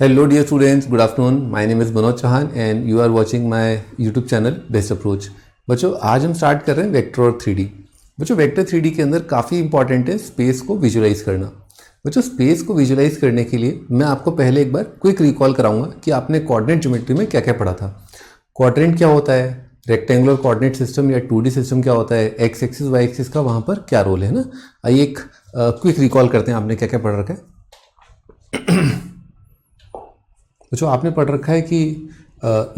Hello dear students, good afternoon. My name is Manoj Chauhan and you are watching my YouTube channel Best Approach. बच्चों आज हम start कर रहे हैं vector और 3D। बच्चों वेक्टर 3D के अंदर काफ़ी इंपॉर्टेंट है स्पेस को विजुलाइज करना। बच्चों स्पेस को विजुलाइज करने के लिए मैं आपको पहले एक बार क्विक रिकॉल कराऊंगा कि आपने कोऑर्डिनेट ज्योमेट्री में क्या क्या पढ़ा था। क्वाड्रेंट क्या होता है, रेक्टेंगुलर कोऑर्डिनेट सिस्टम या 2D सिस्टम क्या होता है, एक्स एक्सिस वाई एक्सिस का वहाँ पर क्या रोल है ना। आइए एक क्विक रिकॉल करते हैं आपने क्या क्या पढ़ रखा है। जो आपने पढ़ रखा है कि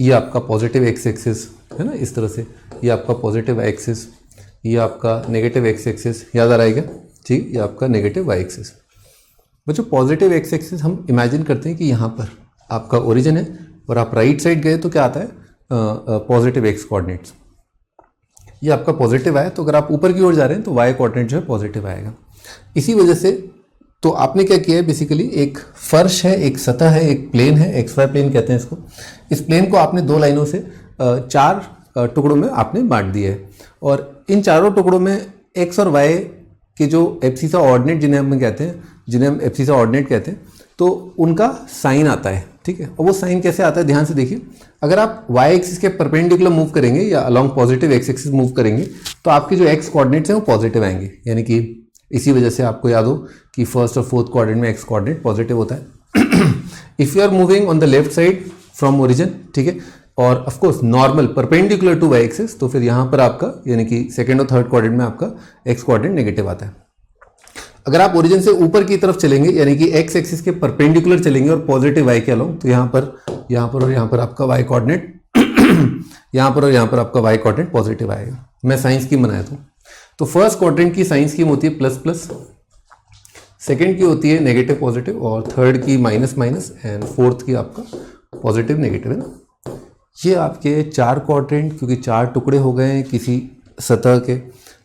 ये आपका पॉजिटिव एक्स एक्सिस है ना, इस तरह से ये आपका पॉजिटिव वाई एक्सिस, ये आपका नेगेटिव एक्स एक्सिस, याद आ रहा है क्या? ठीक, ये आपका नेगेटिव वाई एक्सिस। बच्चों पॉजिटिव एक्स एक्सिस हम इमेजिन करते हैं कि यहाँ पर आपका ओरिजिन है और आप राइट साइड गए तो क्या आता है, पॉजिटिव एक्स कोऑर्डिनेट्स। ये आपका पॉजिटिव आया तो अगर आप ऊपर की ओर जा रहे हैं तो वाई कोऑर्डिनेट जो है पॉजिटिव आएगा। इसी वजह से तो आपने क्या किया है, बेसिकली एक फर्श है, एक सतह है, एक प्लेन है, एक्स वाई प्लेन कहते हैं इसको। इस प्लेन को आपने दो लाइनों से चार टुकड़ों में आपने बांट दिया है और इन चारों टुकड़ों में एक्स और वाई के जो एब्सिसा ऑर्डिनेट जिन्हें हम कहते हैं, जिन्हें हम एब्सिसा ऑर्डिनेट कहते हैं, तो उनका साइन आता है। ठीक है, और वो साइन कैसे आता है ध्यान से देखिए। अगर आप वाई एक्सिस के परपेंडिकुलर मूव करेंगे या along positive X axis move करेंगे तो आपके जो एक्स कोऑर्डिनेट्स हैं वो पॉजिटिव आएंगे। यानी कि इसी वजह से आपको याद हो कि फर्स्ट और फोर्थ क्वाड्रेंट में एक्स कोऑर्डिनेट पॉजिटिव होता है। If you are moving on the left side from origin, ठीक है, और of course normal perpendicular to y axis, तो फिर यहाँ पर आपका यानी कि सेकंड और थर्ड क्वाड्रेंट में आपका एक्स कोऑर्डिनेट नेगेटिव आता है। अगर आप ओरिजिन से ऊपर की तरफ चलेंगे यानी कि एक्स एक्सिस के परपेंडिकुलर चलेंगे और पॉजिटिव वाई के अलोंग, तो यहाँ पर और यहाँ पर आपका वाई कोऑर्डिनेट यहाँ पर और यहाँ पर आपका वाई कोऑर्डिनेट पॉजिटिव आएगा। मैं साइंस की बनाया था। तो फर्स्ट क्वाड्रेंट की साइन स्कीम होती है प्लस प्लस, सेकंड की होती है नेगेटिव पॉजिटिव और थर्ड की माइनस माइनस एंड फोर्थ की आपका पॉजिटिव नेगेटिव, है ना। ये आपके चार क्वाड्रेंट, क्योंकि चार टुकड़े हो गए हैं किसी सतह के,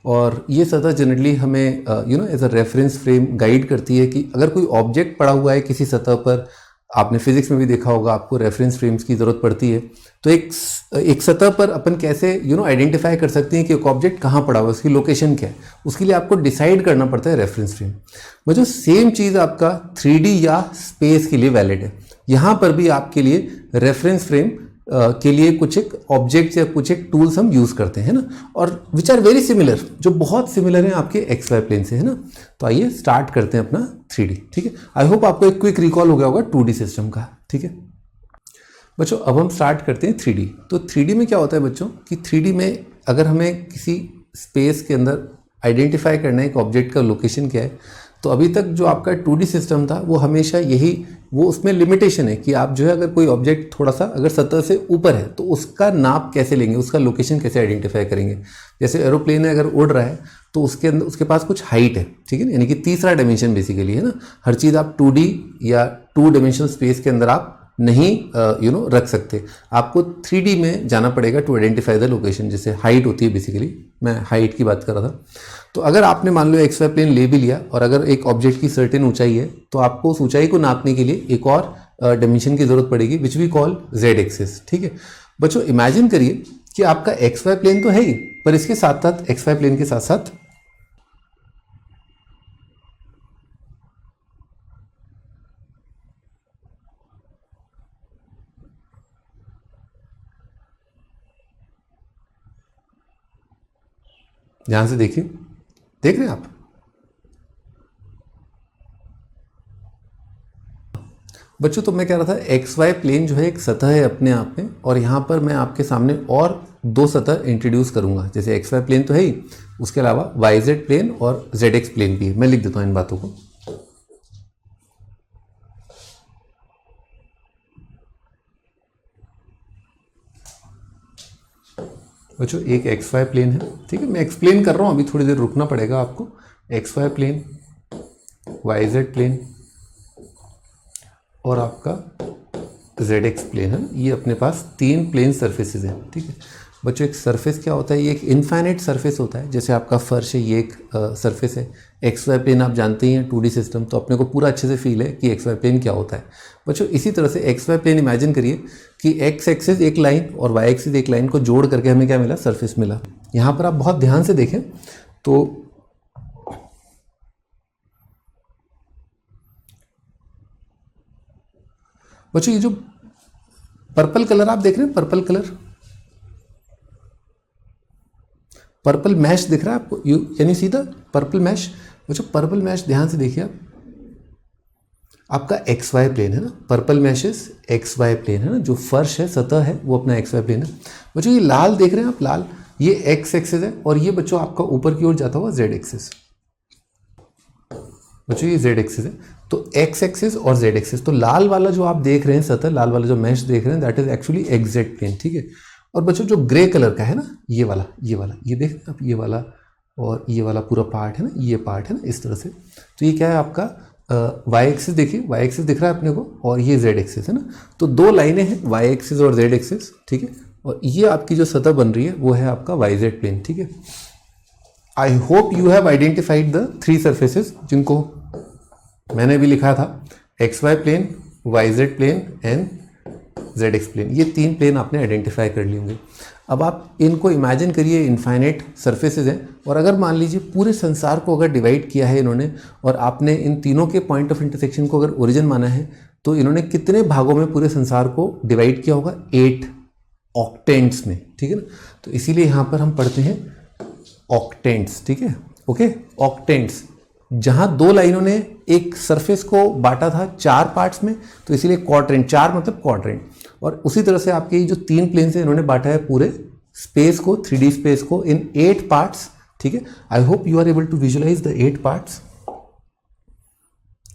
और ये सतह जनरली हमें as a reference frame guide करती है कि अगर कोई ऑब्जेक्ट पड़ा हुआ है किसी सतह पर, आपने फिजिक्स में भी देखा होगा आपको रेफरेंस फ्रेम्स की ज़रूरत पड़ती है, तो एक सतह पर अपन कैसे आइडेंटिफाई कर सकते हैं कि एक ऑब्जेक्ट कहाँ पड़ा हुआ है, उसकी लोकेशन क्या है, उसके लिए आपको डिसाइड करना पड़ता है रेफरेंस फ्रेम। वो जो सेम चीज़ आपका 3D या स्पेस के लिए वैलिड है। यहाँ पर भी आपके लिए रेफरेंस फ्रेम के लिए कुछ एक ऑब्जेक्ट्स या कुछ एक टूल्स हम यूज़ करते हैं ना, और विच आर वेरी सिमिलर, जो बहुत सिमिलर हैं आपके एक्स वाई प्लेन से, है ना। तो आइए स्टार्ट करते हैं अपना 3D। ठीक है, आई होप आपको एक क्विक रिकॉल हो गया होगा 2D सिस्टम का। ठीक है बच्चों, अब हम स्टार्ट करते हैं 3D। तो 3D में क्या होता है बच्चों कि 3D में अगर हमें किसी स्पेस के अंदर आइडेंटिफाई करना है एक ऑब्जेक्ट का लोकेशन क्या है, तो अभी तक जो आपका 2D सिस्टम था वो हमेशा यही, वो उसमें लिमिटेशन है कि आप जो है अगर कोई ऑब्जेक्ट थोड़ा सा अगर सतह से ऊपर है तो उसका नाप कैसे लेंगे, उसका लोकेशन कैसे आइडेंटिफाई करेंगे। जैसे एरोप्लेन है, अगर उड़ रहा है तो उसके अंदर उसके पास कुछ हाइट है, ठीक है ना, यानी कि तीसरा डायमेंशन बेसिकली, है ना। हर चीज़ आप 2D या 2 डायमेंशनल स्पेस के अंदर आप नहीं रख सकते, आपको 3D में जाना पड़ेगा टू आइडेंटिफाई द लोकेशन। जैसे हाइट होती है, बेसिकली मैं हाइट की बात कर रहा था। तो अगर आपने मान लो एक्स वाई प्लेन ले भी लिया और अगर एक ऑब्जेक्ट की सर्टेन ऊंचाई है तो आपको उस ऊंचाई को नापने के लिए एक और डायमेंशन की जरूरत पड़ेगी, which we call z axis. ठीक है बच्चों, इमेजिन करिए कि आपका एक्स वाई प्लेन तो है ही, पर इसके साथ साथ एक्स वाई प्लेन के साथ साथ ध्यान से देखिए, देख रहे हैं आप? बच्चों तो मैं कह रहा था एक्स वाई प्लेन जो है एक सतह है अपने आप में, और यहाँ पर मैं आपके सामने और दो सतह इंट्रोड्यूस करूंगा। जैसे एक्स वाई प्लेन तो है ही, उसके अलावा वाई जेड प्लेन और जेड एक्स प्लेन भी है। मैं लिख देता हूँ इन बातों को। बच्चों एक एक्स वाई प्लेन है, ठीक है, मैं एक्सप्लेन कर रहा हूँ, अभी थोड़ी देर रुकना पड़ेगा आपको। X Y plane, y z plane और आपका जेड एक्स प्लेन है। ये अपने पास तीन प्लेन सरफेसेस हैं। ठीक है बच्चों, एक सरफेस क्या होता है, ये एक इनफाइनाइट सरफेस होता है। जैसे आपका फर्श है, ये एक सरफेस है। एक्स वाई प्लेन आप जानते ही हैं 2D सिस्टम, तो अपने को पूरा अच्छे से फील है कि एक्स वाई प्लेन क्या होता है। बच्चों इसी तरह से एक्स वाई प्लेन इमेजिन करिए कि एक्स एक्सिस एक लाइन और वाई एक्सिस एक लाइन को जोड़ करके हमें क्या मिला, सरफेस मिला। यहाँ पर आप बहुत ध्यान से देखें तो बच्चों ये जो पर्पल कलर आप देख रहे हैं, पर्पल कलर, पर्पल मैश दिख रहा है आपको, you can you see the purple mesh. बच्चों पर्पल मैश ध्यान से देखिए आप, आपका एक्स वाई प्लेन है ना, purple meshes x Y plane है ना, जो फर्श है, सतह है, वो अपना एक्स वाई प्लेन है। बच्चों ये लाल देख रहे हैं आप, लाल, ये एक्स एक्सिस है और ये बच्चों आपका ऊपर की ओर जाता हुआ जेड एक्सिस। बच्चों ये जेड एक्सिस है, तो एक्स एक्सिस और जेड एक्सिस। तो लाल वाला जो आप देख रहे हैं सतह, लाल वाला जो मैश देख रहे हैं, that is actually exact plane, ठीक है। और बच्चों जो ग्रे कलर का है ना, ये वाला ये देख रहे हैं आप, ये वाला और ये वाला पूरा पार्ट है ना, ये पार्ट है ना इस तरह से, तो ये क्या है आपका वाई एक्सिस। देखिए वाई एक्सिस दिख रहा है अपने को, और ये जेड एक्सिस है ना, तो दो लाइनें हैं वाई एक्सिस और जेड एक्सिस, ठीक है। और ये आपकी जो सतह बन रही है वो है आपका वाई जेड प्लेन, ठीक है। I hope you have identified the 3 surfaces, जिनको मैंने भी लिखा था, x Y plane, y z plane and z x plane. ये 3 प्लेन आपने आइडेंटिफाई कर लिए होंगे। अब आप इनको इमेजिन करिए इनफाइनाइट सर्फेसेज हैं, और अगर मान लीजिए पूरे संसार को अगर डिवाइड किया है इन्होंने, और आपने इन तीनों के पॉइंट ऑफ इंटरसेक्शन को अगर ओरिजिन माना है, तो इन्होंने कितने भागों में पूरे संसार को डिवाइड किया होगा? 8 ऑक्टेंट्स में, ठीक है ना। तो इसीलिए यहाँ पर हम पढ़ते हैं ऑक्टेंट्स, ठीक है, ओके, ऑक्टेंट्स। जहाँ 2 लाइनों ने एक सरफेस को बांटा था 4 पार्ट्स में, तो इसीलिए क्वाड्रेंट, 4 मतलब क्वाड्रेंट। और उसी तरह से आपके जो 3 प्लेन से इन्होंने बांटा है पूरे स्पेस को, 3D स्पेस को, इन 8 पार्ट्स, ठीक है। I hope you are able to visualise the 8 parts.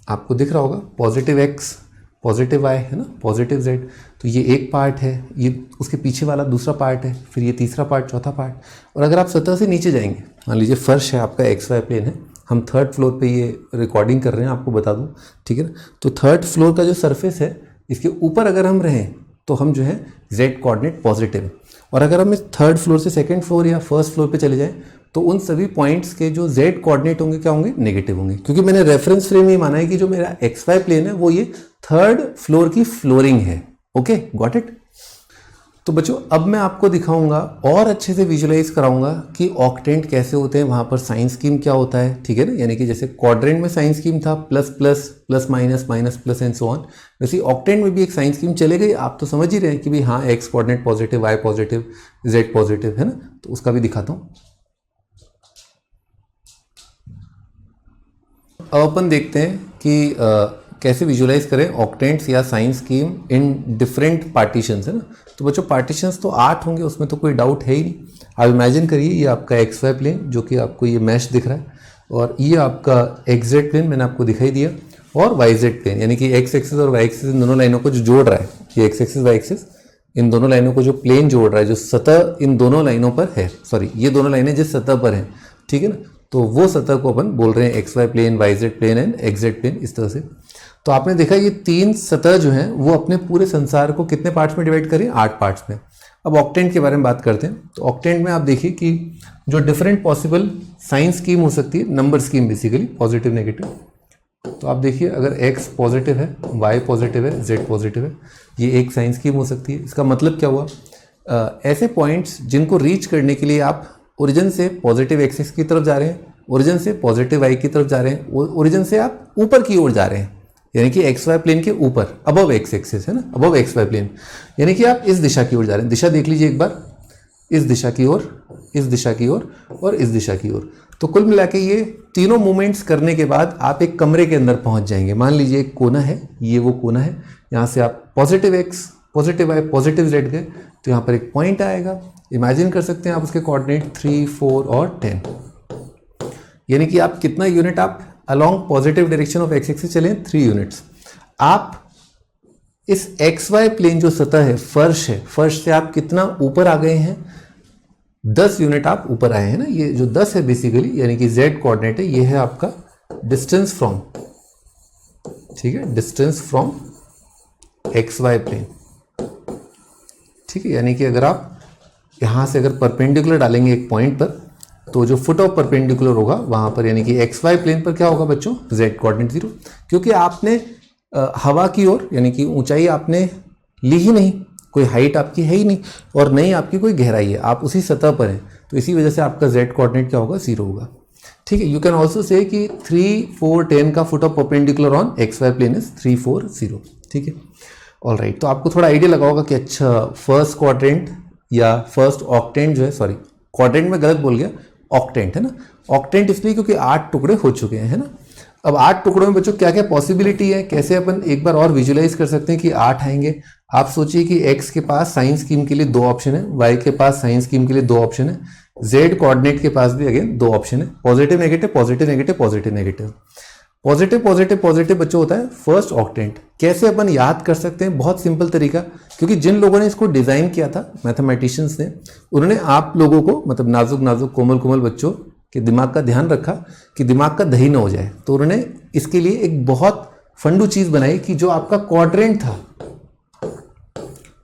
आपको दिख रहा होगा, पॉजिटिव एक्स, पॉजिटिव वाई है ना, पॉजिटिव जेड, तो ये एक पार्ट है, ये उसके पीछे वाला दूसरा पार्ट है, फिर ये तीसरा पार्ट, चौथा पार्ट। और अगर आप सतह से नीचे जाएंगे, मान लीजिए फर्श है आपका, एक्स वाई प्लेन है, हम 3rd फ्लोर पे ये रिकॉर्डिंग कर रहे हैं, आपको बता दूं, ठीक है ना। तो 3rd फ्लोर का जो सरफेस है, इसके ऊपर अगर हम रहें तो हम जो है जेड कोऑर्डिनेट पॉजिटिव है, और अगर हम इस 3rd फ्लोर से 2nd फ्लोर या 1st फ्लोर पे चले जाएं, तो उन सभी पॉइंट्स के जो जेड कोऑर्डिनेट होंगे क्या होंगे? नेगेटिव होंगे, क्योंकि मैंने रेफरेंस फ्रेम ये माना है कि जो मेरा एक्स वाई प्लेन है वो ये 3rd फ्लोर की फ्लोरिंग है। Okay, got it. तो बच्चों अब मैं आपको दिखाऊंगा और अच्छे से विजुलाइज कराऊंगा कि ऑक्टेंट कैसे होते हैं, वहां पर साइन स्कीम क्या होता है, ठीक है ना। यानी कि जैसे क्वाड्रेंट में साइन स्कीम था plus plus plus minus minus plus and so on, वैसे ऑक्टेंट में भी एक साइन स्कीम चले गई। आप तो समझ ही रहे हैं कि भाई हाँ, x coordinate positive, y positive, z positive, है ना। तो उसका भी दिखाता हूँ। अब अपन देखते हैं कि कैसे विजुलाइज करें ऑक्टेंट्स या sign scheme in different partitions, है ना। तो बच्चों पार्टीशंस तो 8 होंगे, उसमें तो कोई डाउट है ही नहीं। आप इमेजिन करिए ये आपका एक्स वाई प्लेन, जो कि आपको ये मैश दिख रहा है, और ये आपका एक्स जेड प्लेन मैंने आपको दिखाई दिया, और वाई जेड प्लेन, यानी कि एक्स एक्सिस और वाई एक्सिस इन दोनों लाइनों को जो जोड़ रहा है, ये एक्स एक्सिस वाई एक्सिस इन दोनों लाइनों को जो प्लेन जोड़ रहा है, जो सतह इन दोनों लाइनों पर है, सॉरी ये दोनों लाइनें जिस सतह पर हैं, ठीक है ना, तो वो सतह को अपन बोल रहे हैं x Y plane, y z plane and x z plane, इस तरह से। तो आपने देखा ये 3 सतह जो हैं वो अपने पूरे संसार को कितने पार्ट्स में डिवाइड करें? 8 पार्ट्स में। अब ऑक्टेंट के बारे में बात करते हैं। तो ऑक्टेंट में आप देखिए कि जो डिफरेंट पॉसिबल साइन स्कीम हो सकती है, number scheme basically, positive negative. तो आप देखिए अगर x पॉजिटिव है, y पॉजिटिव है, z पॉजिटिव है, ये एक साइन स्कीम हो सकती है। इसका मतलब क्या हुआ? ऐसे पॉइंट्स जिनको रीच करने के लिए आप ओरिजिन से पॉजिटिव एक्सिस की तरफ जा रहे हैं, ओरिजिन से पॉजिटिव वाई की तरफ जा रहे हैं, ओरिजिन से आप ऊपर की ओर जा रहे हैं, यानी कि एक्स वाई प्लेन के ऊपर, अबव एक्स एक्सिस, है ना, अबव एक्स वाई प्लेन, यानी कि आप इस दिशा की ओर जा रहे हैं। दिशा देख लीजिए एक बार, इस दिशा की ओर, इस दिशा की ओर और इस दिशा की ओर। तो कुल मिला के ये तीनों मूवमेंट्स करने के बाद आप एक कमरे के अंदर पहुंच जाएंगे। मान लीजिए एक कोना है, ये वो कोना है, यहाँ से आप positive x, positive y, positive z गए, तो यहाँ पर एक पॉइंट आएगा। इमेजिन कर सकते हैं आप उसके कोऑर्डिनेट 3, 4 और 10, यानी कि आप कितना यूनिट आप along positive direction of x axis चले? 3 यूनिट्स। आप इस एक्स वाई प्लेन जो सतह है, फर्श है, फर्श से आप कितना ऊपर आ गए हैं? 10 यूनिट आप ऊपर आए हैं ना। ये जो 10 है बेसिकली, यानी कि जेड कोऑर्डिनेट है, ये है आपका डिस्टेंस फ्रॉम, ठीक है, distance from x Y plane, ठीक है। यानी कि अगर आप यहां से अगर परपेंडिकुलर डालेंगे एक पॉइंट पर, तो जो फुट ऑफ परपेंडिकुलर होगा वहां पर, यानी कि एक्स वाई प्लेन पर क्या होगा बच्चों? जेड कोऑर्डिनेट 0, क्योंकि आपने हवा की ओर, यानी कि ऊंचाई आपने ली ही नहीं, कोई हाइट आपकी है ही नहीं, और नहीं आपकी कोई गहराई है, आप उसी सतह पर हैं, तो इसी वजह से आपका जेड कोऑर्डिनेट क्या होगा? 0 होगा, ठीक है। यू कैन ऑल्सो से कि 3, 4, 10 का foot of perpendicular on x Y plane is 3, 4, 0, ठीक है। ऑलराइट, तो आपको थोड़ा आइडिया लगा होगा कि अच्छा फर्स्ट क्वाड्रेंट या फर्स्ट ऑक्टेंट जो है, सॉरी क्वाड्रेंट में गलत बोल गया, ऑक्टेंट है ना। ऑक्टेंट इसलिए क्योंकि 8 टुकड़े हो चुके हैं, है ना। अब 8 टुकड़ों में बच्चों क्या क्या पॉसिबिलिटी है, कैसे अपन एक बार और विजुलाइज कर सकते हैं कि 8 आएंगे। आप सोचिए कि x के पास साइन स्कीम के लिए 2 ऑप्शन है, y के पास साइन स्कीम के लिए 2 ऑप्शन है, z कोऑर्डिनेट के पास भी अगेन 2 ऑप्शन है, positive negative positive negative positive negative. Positive positive positive बच्चों होता है फर्स्ट ऑक्टेंट। कैसे अपन याद कर सकते हैं, बहुत सिंपल तरीका, क्योंकि जिन लोगों ने इसको डिजाइन किया था मैथमेटिशियंस ने, उन्होंने आप लोगों को मतलब नाजुक नाजुक कोमल कोमल बच्चों के दिमाग का ध्यान रखा कि दिमाग का दही ना हो जाए, तो उन्होंने इसके लिए एक बहुत फंडू चीज बनाई कि जो आपका क्वाड्रेंट था,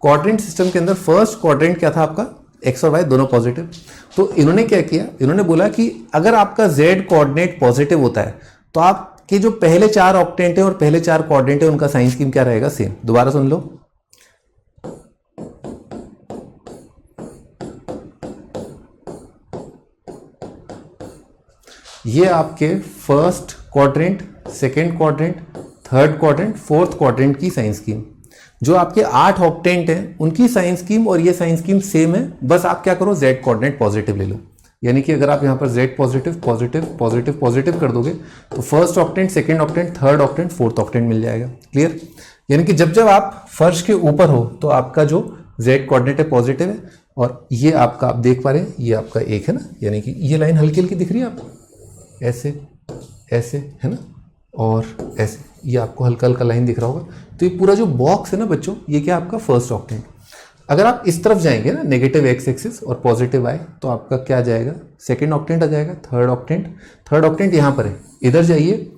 क्वाड्रेंट सिस्टम के अंदर फर्स्ट क्वाड्रेंट क्या था आपका, एक्स और वाई दोनों पॉजिटिव। तो इन्होंने क्या किया, इन्होंने बोला कि अगर आपका जेड कोऑर्डिनेट पॉजिटिव होता है तो आपके जो पहले 4 ऑक्टेंट है और पहले 4 कोऑर्डिनेट है उनका साइन स्कीम क्या रहेगा, सेम। दोबारा सुन लो, ये आपके first quadrant, second quadrant, third quadrant, fourth quadrant की साइन स्कीम। जो आपके 8 ऑक्टेंट हैं उनकी साइन स्कीम और ये साइन स्कीम सेम है, बस आप क्या करो जेड कोऑर्डिनेट पॉजिटिव ले लो। यानी कि अगर आप यहां पर Z positive positive positive positive कर दोगे तो first octant, second octant, third octant, fourth octant मिल जाएगा। क्लियर। यानी कि जब जब आप फर्श के ऊपर हो तो आपका जो जेड कोऑर्डिनेट है पॉजिटिव है, और ये आपका आप देख पा रहे हैं ये आपका एक है ना, यानी कि ये लाइन हल्की हल्की दिख रही है आपको, ऐसे ऐसे है ना, और ऐसे ये आपको हल्का हल्का लाइन दिख रहा होगा। तो ये पूरा जो बॉक्स है ना बच्चों, ये क्या आपका फर्स्ट ऑक्टेंट। अगर आप इस तरफ जाएंगे ना नेगेटिव एक्स एक्सिस और पॉजिटिव वाई, तो आपका क्या आ जाएगा, सेकेंड ऑक्टेंट आ जाएगा, थर्ड ऑक्टेंट। थर्ड ऑक्टेंट यहाँ पर है, इधर जाइए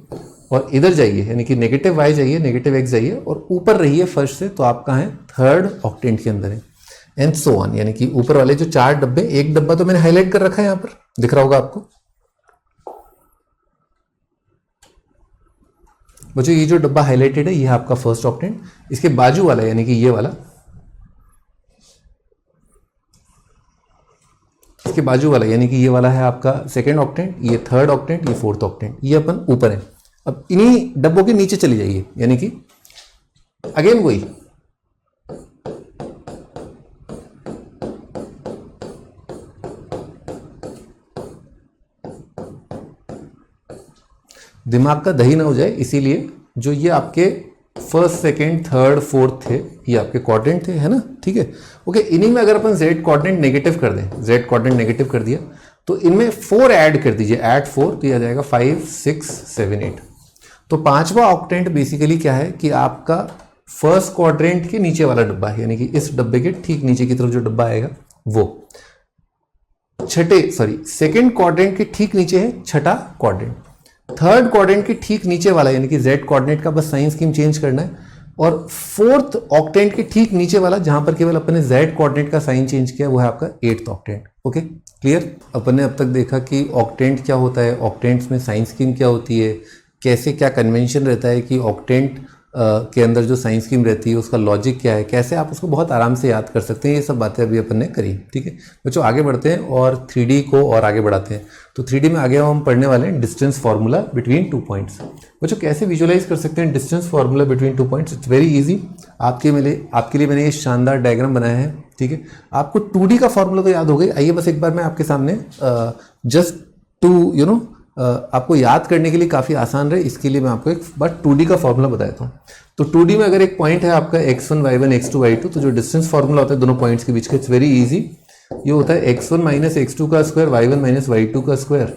और इधर जाइए, यानी कि नेगेटिव वाई जाइए, नेगेटिव एक्स जाइए और ऊपर रहिए फर्स्ट से, तो आपका है थर्ड ऑक्टेंट के अंदर है, एंड सो ऑन। यानी कि ऊपर वाले जो 4 डब्बे, एक डब्बा तो मैंने हाईलाइट कर रखा है, यहाँ पर दिख रहा होगा आपको बच्चों। ये जो डब्बा हाईलाइटेड है ये आपका फर्स्ट ऑक्टेंट, इसके बाजू वाला यानी कि ये वाला, इसके बाजू वाला यानी कि ये वाला है आपका सेकेंड ऑक्टेंट, ये थर्ड ऑक्टेंट, ये फोर्थ ऑक्टेंट, ये अपन ऊपर है। अब इन्हीं डब्बों के नीचे चले जाइए, यानी कि अगेन वही दिमाग का दही ना हो जाए, इसीलिए जो ये आपके फर्स्ट, सेकेंड, थर्ड, फोर्थ थे ये आपके क्वाड्रेंट थे, है ना, ठीक है। ओके, इन्हीं में अगर अपन जेड क्वाड्रेंट नेगेटिव कर दें, जेड क्वाड्रेंट नेगेटिव कर दिया तो इनमें 4 ऐड कर दीजिए, ऐड 4, तो ये आ जाएगा 5, 6, 7, 8। तो 5वां ऑक्टेंट बेसिकली क्या है कि आपका फर्स्ट क्वाड्रेंट के नीचे वाला डब्बा है, यानी कि इस डब्बे के ठीक नीचे की तरफ जो डब्बा आएगा वो सेकेंड क्वाड्रेंट के ठीक नीचे है छठा क्वाड्रेंट, थर्ड क्वाड्रेंट के ठीक नीचे वाला यानी कि जेड कोऑर्डिनेट का बस साइन स्कीम चेंज करना है, और फोर्थ ऑक्टेंट के ठीक नीचे वाला जहां पर केवल अपन ने जेड कोऑर्डिनेट का साइन चेंज किया वो है आपका 8th ऑक्टेंट। Okay, clear. अपन ने अब तक देखा कि ऑक्टेंट क्या होता है, ऑक्टेंट्स में साइन स्कीम क्या होती है, कैसे क्या कन्वेंशन रहता है कि ऑक्टेंट के अंदर जो साइन स्कीम रहती है उसका लॉजिक क्या है, कैसे आप उसको बहुत आराम से याद कर सकते हैं, ये सब बातें अभी अपन ने करी। ठीक है बच्चों, आगे बढ़ते हैं और 3D को और आगे बढ़ाते हैं। तो 3D में आगे हम पढ़ने वाले हैं डिस्टेंस फार्मूला बिटवीन 2 पॉइंट्स। बच्चों कैसे विजुअलाइज कर सकते हैं distance formula between 2 points, it's very easy. आपके लिए मैंने ये शानदार डायग्राम बनाया है। ठीक है, आपको 2D का फार्मूला तो याद हो गई। आइए बस एक बार मैं आपके सामने जस्ट टू आपको याद करने के लिए काफ़ी आसान रहे, इसके लिए मैं आपको एक बार 2D का फॉर्मूला बताता हूँ। तो 2D में अगर एक पॉइंट है आपका x1 y1 x2 y2, तो जो डिस्टेंस फार्मूला होता है दोनों पॉइंट्स के बीच का, इट्स वेरी इजी। ये होता है x1 माइनस x2 का स्क्वायर y1 माइनस y2 का स्क्वायर,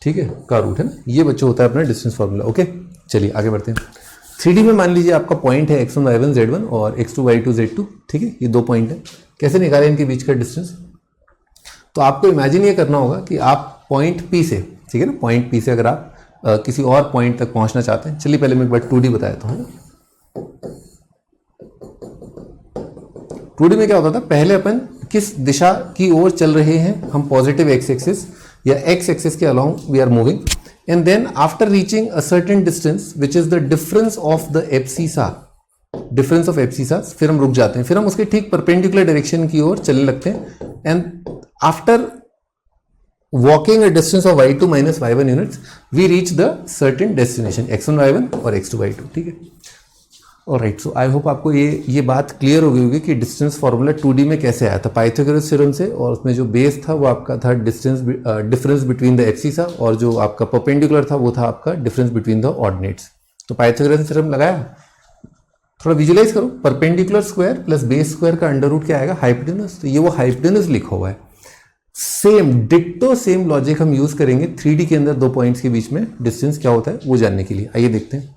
ठीक है, का रूट, है ना। ये बच्चों होता है अपना डिस्टेंस फार्मूला। ओके, चलिए आगे बढ़ते हैं। 3D में मान लीजिए आपका पॉइंट है x1 y1 z1 और x2 y2 z2, ठीक है, ये 2 पॉइंट है। कैसे निकालें इनके बीच का डिस्टेंस? तो आपको इमेजिन ये करना होगा कि आप पॉइंट P से, ठीक है ना, पॉइंट P से अगर आप किसी और पॉइंट तक पहुंचना चाहते हैं। चलिए पहले मैं एक बार 2D बताता हूँ। 2D में क्या होता था, पहले अपन किस दिशा की ओर चल रहे हैं, हम पॉजिटिव एक्स एक्सिस या एक्स एक्सिस के along we are moving, and then after reaching a certain distance which is the difference of the abscissa, difference of abscissas, फिर हम रुक जाते हैं, फिर हम उसके ठीक परपेंडिकुलर डायरेक्शन की ओर चलने लगते हैं, and after walking a distance of y2 minus y1 units we reach the certain destination x1 y1 और x2 y2। ठीक है, ऑलराइट, सो आई होप आपको ये बात क्लियर हो गई होगी कि डिस्टेंस फार्मूला 2D में कैसे आया था पाइथागोरस थ्योरम से, और उसमें जो बेस था वो आपका था डिफरेंस बिटवीन द एब्सिसा, और जो आपका परपेंडिकुलर था वो था आपका डिफरेंस बिटवीन द ऑर्डिनेट्स। तो पाइथागोरस थ्योरम लगाया, थोड़ा विजुलाइज करो, perpendicular square plus base square का अंडर रूट क्या आएगा, हाइपोटेनस। तो ये वो हाइपोटेनस लिखा हुआ है। सेम डिट्टो सेम लॉजिक हम यूज करेंगे 3D के अंदर दो पॉइंट्स के बीच में डिस्टेंस क्या होता है वो जानने के लिए। आइए देखते हैं।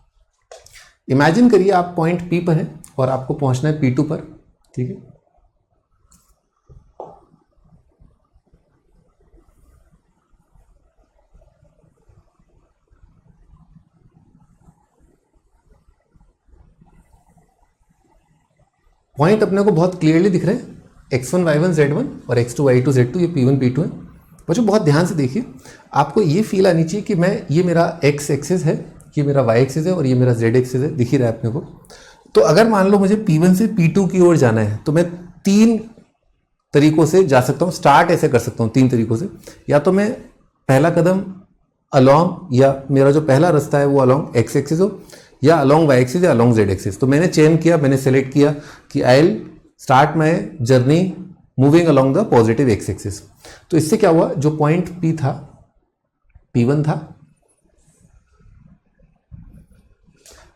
इमेजिन करिए आप पॉइंट P पर हैं और आपको पहुंचना है P2 पर, ठीक है। पॉइंट अपने को बहुत क्लियरली दिख रहे हैं, x1 y1 z1 और x2 y2 z2, ये p1 p2 है। बच्चों बहुत ध्यान से देखिए, आपको ये फील आनी चाहिए कि ये मेरा x एक्सिस है, ये मेरा y एक्सिस है और ये मेरा z एक्सिस है, दिख ही रहा है अपने को। तो अगर मान लो मुझे p1 से p2 की ओर जाना है तो मैं 3 तरीकों से जा सकता हूँ, स्टार्ट ऐसे कर सकता हूँ 3 तरीकों से। या तो मैं पहला कदम अलॉन्ग, या मेरा जो पहला रास्ता है वो अलॉन्ग x एक्सिस हो, या अलॉन्ग y एक्सिस या अलॉन्ग z एक्सिस। तो मैंने चेंज किया, मैंने सेलेक्ट किया कि I will start my journey moving along the positive x axis. तो इससे क्या हुआ, जो पॉइंट P था, P1 था,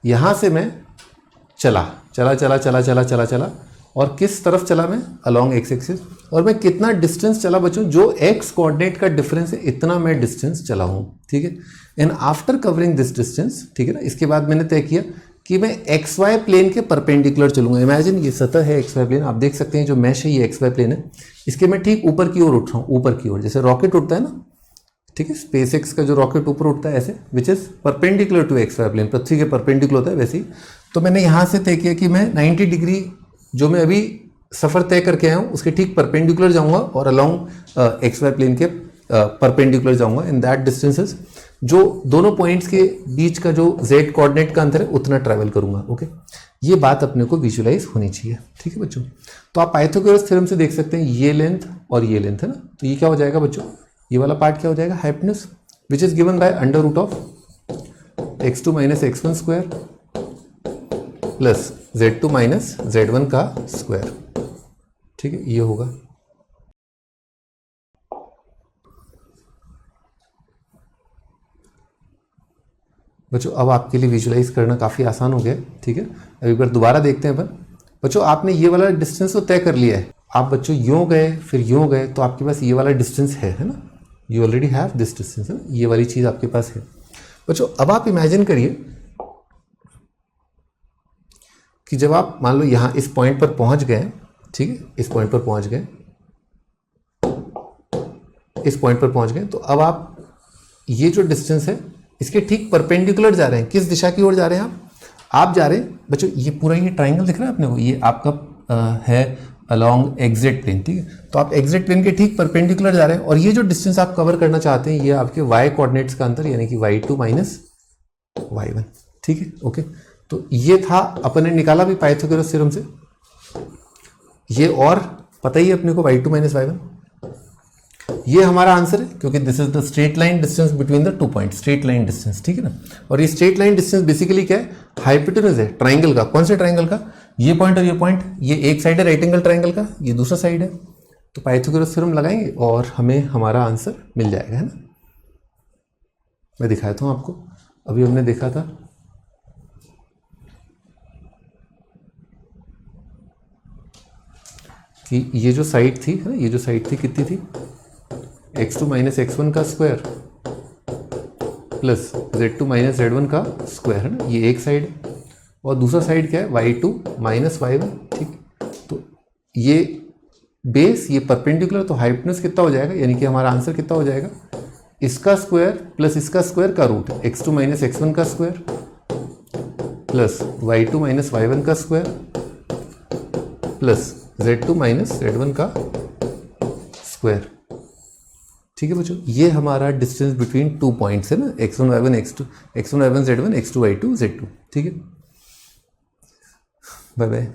यहां से मैं चला और किस तरफ चला मैं, अलॉन्ग x एक्सिस। और मैं कितना डिस्टेंस चला बच्चों, जो x कोऑर्डिनेट का डिफरेंस है इतना मैं डिस्टेंस चला हूं, ठीक है। And after covering this distance, ठीक है ना, इसके बाद मैंने तय किया कि मैं एक्स वाई प्लेन के परपेंडिकुलर चलूंगा। इमेजिन ये सतह है एक्स वाई प्लेन, आप देख सकते हैं जो मैश है ये एक्स वाई प्लेन है, इसके मैं ठीक ऊपर की ओर उठ रहा हूँ, ऊपर की ओर, जैसे रॉकेट उठता है ना, ठीक है, स्पेस एक्स का जो रॉकेट ऊपर उठता है ऐसे, which is perpendicular to X Y plane, पृथ्वी के परपेंडिकुलर होता है वैसे ही। तो मैंने यहाँ से तय किया कि मैं 90 डिग्री जो मैं अभी सफ़र तय करके आया हूँ उसके ठीक परपेंडिकुलर जाऊँगा और अलॉन्ग एक्स वाई प्लेन के परपेंडिकुलर जाऊँगा। इन दैट डिस्टेंसेस, जो दोनों पॉइंट्स के बीच का जो z कोऑर्डिनेट का अंतर है उतना ट्रैवल करूंगा। ओके, ये बात अपने को विजुलाइज होनी चाहिए, ठीक है बच्चों। तो आप पाइथागोरस थ्योरम से देख सकते हैं ये लेंथ और ये लेंथ है ना, तो ये क्या हो जाएगा बच्चों, ये वाला पार्ट क्या हो जाएगा, hypotenuse, which is given by under root of x2 minus x1 square plus z2 minus z1 का स्क्वायर, ठीक है, ये होगा। बच्चों अब आपके लिए विजुलाइज करना काफ़ी आसान हो गया, ठीक है। अब एक बार दोबारा देखते हैं अपन। बच्चों आपने ये वाला डिस्टेंस तो तय कर लिया है, आप बच्चों यूँ गए फिर यूँ गए, तो आपके पास ये वाला डिस्टेंस है ना, you already have this distance, है ना, ये वाली चीज़ आपके पास है। बच्चों अब आप इमेजिन करिए कि जब आप मान लो यहाँ इस पॉइंट पर पहुँच गए, ठीक है, इस पॉइंट पर पहुँच गए, इस पॉइंट पर पहुँच गए, तो अब आप ये जो डिस्टेंस है इसके ठीक परपेंडिकुलर जा रहे हैं। किस दिशा की ओर जा रहे हैं आप जा रहे हैं बच्चों, ये पूरा ये ट्राइंगल दिख रहा है अपने को, ये आपका है अलोंग एक्जेक्ट प्लेन, ठीक है। तो आप एक्जेक्ट प्लेन के ठीक परपेंडिकुलर जा रहे हैं और ये जो डिस्टेंस आप कवर करना चाहते हैं ये आपके y कोऑर्डिनेट्स का अंतर, यानी कि y2 माइनस y1, ठीक है। ओके, तो ये था अपन ने निकाला भी पाइथागोरस थ्योरम से, ये और पता ही है अपने को y2 माइनस y1, ये हमारा आंसर है क्योंकि this is the straight line distance between the 2 point, straight line distance, ठीक है ना। और ये स्ट्रेट लाइन डिस्टेंस बेसिकली क्या है, हाइपोटेनस है ट्राइंगल का। कौन से ट्राइंगल का, ये पॉइंट और ये पॉइंट, ये एक साइड है राइट एंगल ट्राइंगल का, ये दूसरा साइड है। तो पाइथागोरस थ्योरम लगाएंगे और हमें हमारा आंसर मिल जाएगा, है ना। मैं दिखाता हूँ आपको, अभी हमने देखा था कि ये जो साइड थी, है ना, ये जो साइड थी कितनी थी, x2 माइनस x1 का square plus z2 minus z1 का स्क्वायर, है ना, ये एक साइड है। और दूसरा साइड क्या है, y2 माइनस y1, ठीक। तो ये बेस, ये परपेंडिकुलर, तो हाइपोटेनस कितना हो जाएगा, यानी कि हमारा आंसर कितना हो जाएगा, इसका स्क्वायर प्लस इसका स्क्वायर का रूट, x2 माइनस x1 का square plus y2 minus y1 का square plus z2 minus z1 का स्क्वायर, ठीक है बच्चों। ये हमारा डिस्टेंस बिटवीन 2 पॉइंट्स है ना, x1 y1 x2, x1 y1 z1, x2 y2 z2, ठीक है। Bye bye.